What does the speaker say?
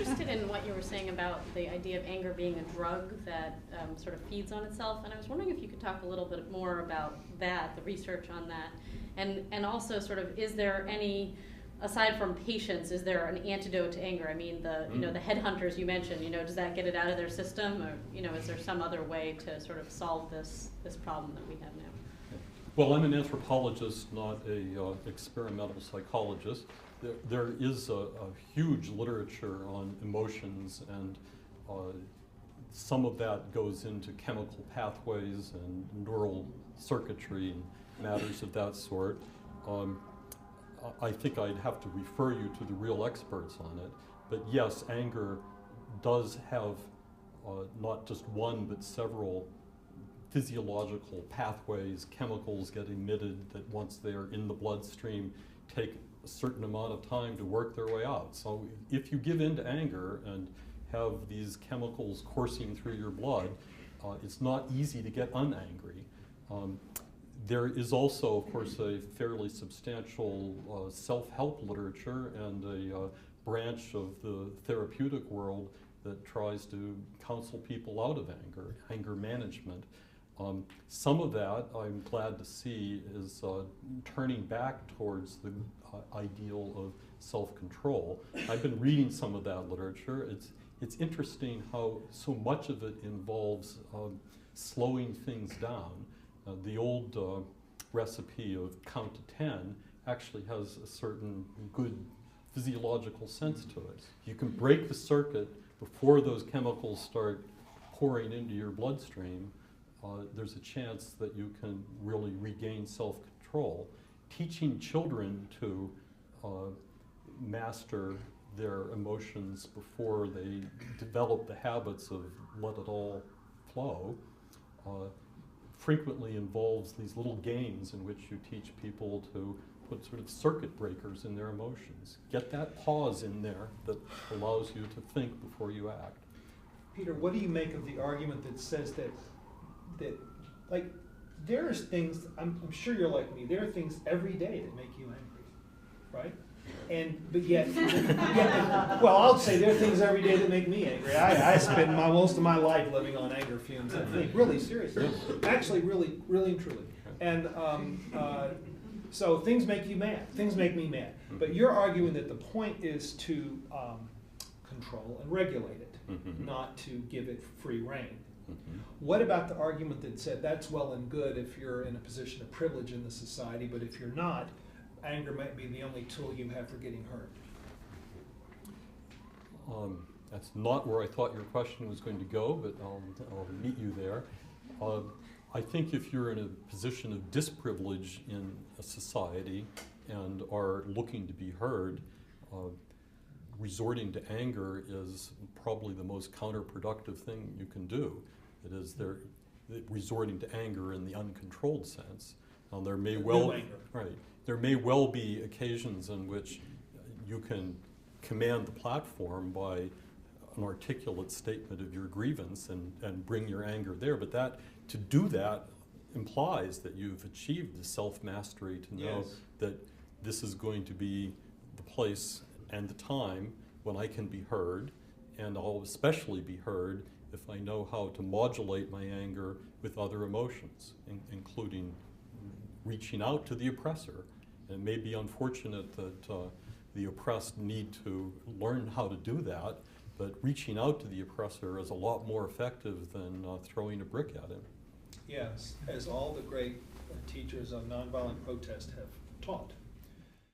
interested in what you were saying about the idea of anger being a drug that sort of feeds on itself, and I was wondering if you could talk a little bit more about that, the research on that, and also sort of, is there any, aside from patience, is there an antidote to anger? I mean, the the headhunters you mentioned, does that get it out of their system, or is there some other way to sort of solve this problem that we have now? Well, I'm an anthropologist, not a experimental psychologist. There is a huge literature on emotions, and some of that goes into chemical pathways and neural circuitry and matters of that sort. I think I'd have to refer you to the real experts on it. But yes, anger does have not just one, but several physiological pathways, chemicals get emitted that once they're in the bloodstream take a certain amount of time to work their way out. So if you give in to anger and have these chemicals coursing through your blood, it's not easy to get unangry. There is also, of course, a fairly substantial self-help literature and a branch of the therapeutic world that tries to counsel people out of anger management. Some of that, I'm glad to see, is turning back towards the ideal of self-control. I've been reading some of that literature. It's interesting how so much of it involves slowing things down. The old recipe of count to 10 actually has a certain good physiological sense to it. You can break the circuit before those chemicals start pouring into your bloodstream. There's a chance that you can really regain self-control. Teaching children to master their emotions before they develop the habits of let it all flow frequently involves these little games in which you teach people to put sort of circuit breakers in their emotions. Get that pause in there that allows you to think before you act. Peter, what do you make of the argument that says that like, there's things, I'm sure you're like me, there are things every day that make you angry, right? But yet, well, I'll say there are things every day that make me angry. I spend most of my life living on anger fumes, I think, really seriously. Actually, really and truly. And so things make you mad. Things make me mad. But you're arguing that the point is to control and regulate it, not to give it free rein. What about the argument that said that's well and good if you're in a position of privilege in the society, but if you're not, anger might be the only tool you have for getting hurt? That's not where I thought your question was going to go, but I'll meet you there. I think if you're in a position of disprivilege in a society and are looking to be heard, resorting to anger is probably the most counterproductive thing you can do. It is resorting to anger in the uncontrolled sense. There may well be occasions in which you can command the platform by an articulate statement of your grievance and bring your anger there, but to do that implies that you've achieved the self-mastery to know that this is going to be the place and the time when I can be heard, and I'll especially be heard if I know how to modulate my anger with other emotions, including reaching out to the oppressor. And it may be unfortunate that the oppressed need to learn how to do that, but reaching out to the oppressor is a lot more effective than throwing a brick at him. Yes, as all the great teachers of nonviolent protest have taught.